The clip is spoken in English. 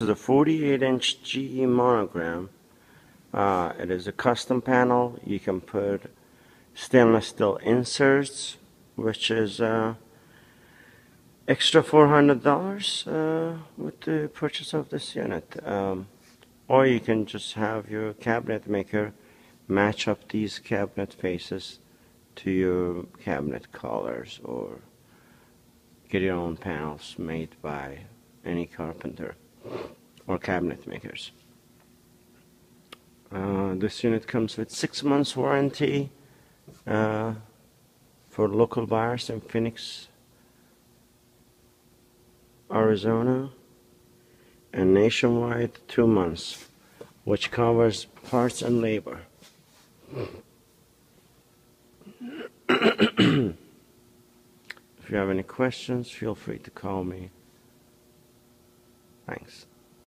This is a 48-inch GE monogram. It is a custom panel. You can put stainless steel inserts, which is extra $400 with the purchase of this unit. Or you can just have your cabinet maker match up these cabinet faces to your cabinet colors, or get your own panels made by any carpenter or cabinet makers. This unit comes with 6 months warranty for local buyers in Phoenix, Arizona, and nationwide 2 months, which covers parts and labor. If you have any questions, feel free to call me. Thanks.